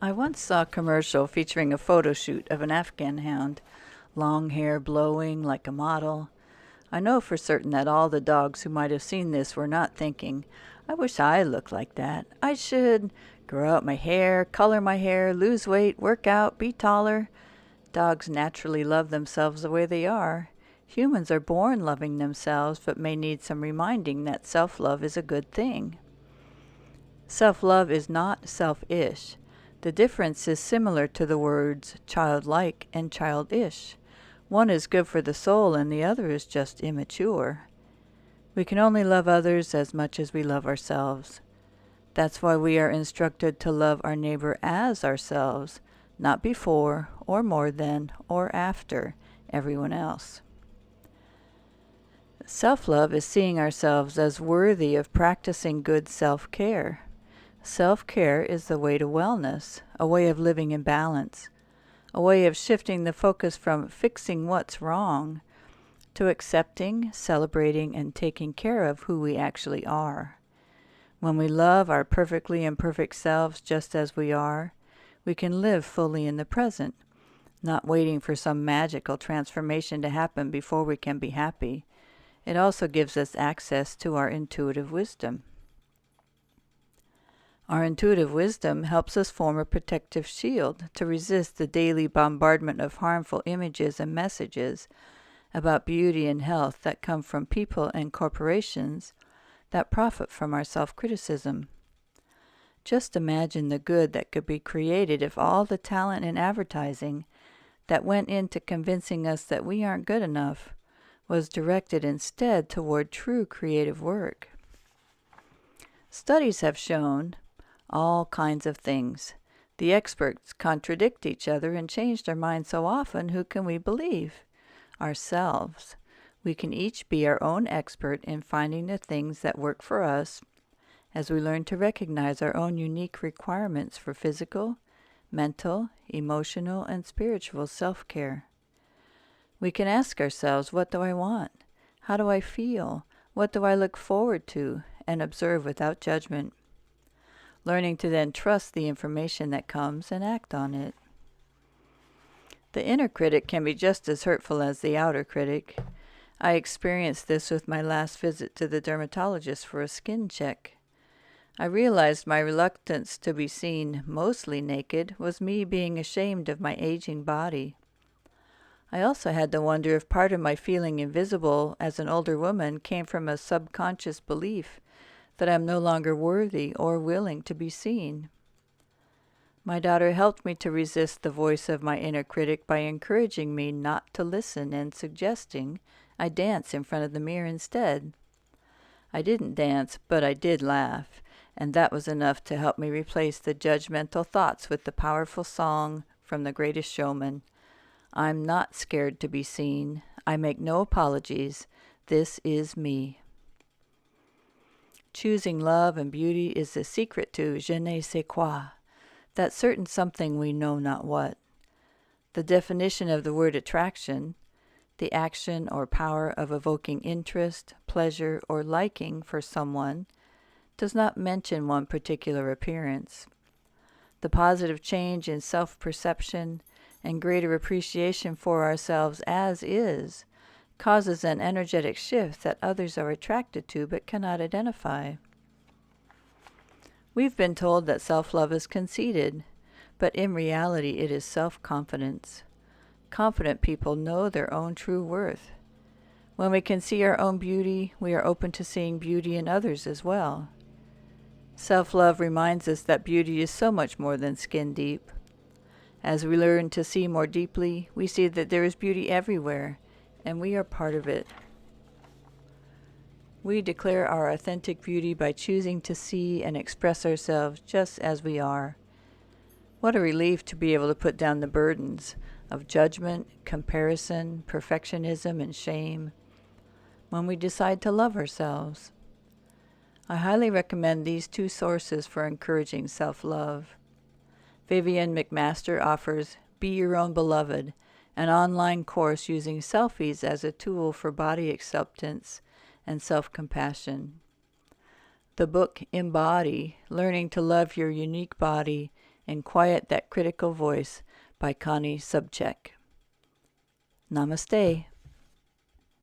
I once saw a commercial featuring a photo shoot of an Afghan hound, long hair blowing like a model. I know for certain that all the dogs who might have seen this were not thinking, I wish I looked like that. I should grow out my hair, color my hair, lose weight, work out, be taller. Dogs naturally love themselves the way they are. Humans are born loving themselves, but may need some reminding that self-love is a good thing. Self-love is not selfish. The difference is similar to the words childlike and childish. One is good for the soul and the other is just immature. We can only love others as much as we love ourselves. That's why we are instructed to love our neighbor as ourselves, not before or more than or after everyone else. Self-love is seeing ourselves as worthy of practicing good self-care. Self-care is the way to wellness, a way of living in balance, a way of shifting the focus from fixing what's wrong to accepting, celebrating, and taking care of who we actually are. When we love our perfectly imperfect selves just as we are, we can live fully in the present, not waiting for some magical transformation to happen before we can be happy. It also gives us access to our intuitive wisdom. Our intuitive wisdom helps us form a protective shield to resist the daily bombardment of harmful images and messages about beauty and health that come from people and corporations that profit from our self-criticism. Just imagine the good that could be created if all the talent in advertising that went into convincing us that we aren't good enough was directed instead toward true creative work. Studies have shown all kinds of things. The experts contradict each other and change their minds so often, who can we believe? Ourselves. We can each be our own expert in finding the things that work for us as we learn to recognize our own unique requirements for physical, mental, emotional, and spiritual self-care. We can ask ourselves, what do I want? How do I feel? What do I look forward to? And observe without judgment. Learning to then trust the information that comes and act on it. The inner critic can be just as hurtful as the outer critic. I experienced this with my last visit to the dermatologist for a skin check. I realized my reluctance to be seen mostly naked was me being ashamed of my aging body. I also had to wonder if part of my feeling invisible as an older woman came from a subconscious belief that I'm no longer worthy or willing to be seen. My daughter helped me to resist the voice of my inner critic by encouraging me not to listen and suggesting I dance in front of the mirror instead. I didn't dance, but I did laugh, and that was enough to help me replace the judgmental thoughts with the powerful song from The Greatest Showman. I'm not scared to be seen. I make no apologies. This is me. Choosing love and beauty is the secret to je ne sais quoi, that certain something we know not what. The definition of the word attraction, the action or power of evoking interest, pleasure, or liking for someone, does not mention one particular appearance. The positive change in self-perception and greater appreciation for ourselves as is causes an energetic shift that others are attracted to but cannot identify. We've been told that self-love is conceited, but in reality it is self-confidence. Confident people know their own true worth. When we can see our own beauty, we are open to seeing beauty in others as well. Self-love reminds us that beauty is so much more than skin deep. As we learn to see more deeply, we see that there is beauty everywhere, and we are part of it. We declare our authentic beauty by choosing to see and express ourselves just as we are. What a relief to be able to put down the burdens of judgment, comparison, perfectionism, and shame when we decide to love ourselves. I highly recommend these two sources for encouraging self-love. Vivienne McMaster offers Be Your Own Beloved, an online course using selfies as a tool for body acceptance and self-compassion. The book Embody, Learning to Love Your Unique Body and quiet that critical voice by Connie Sobczak. Namaste.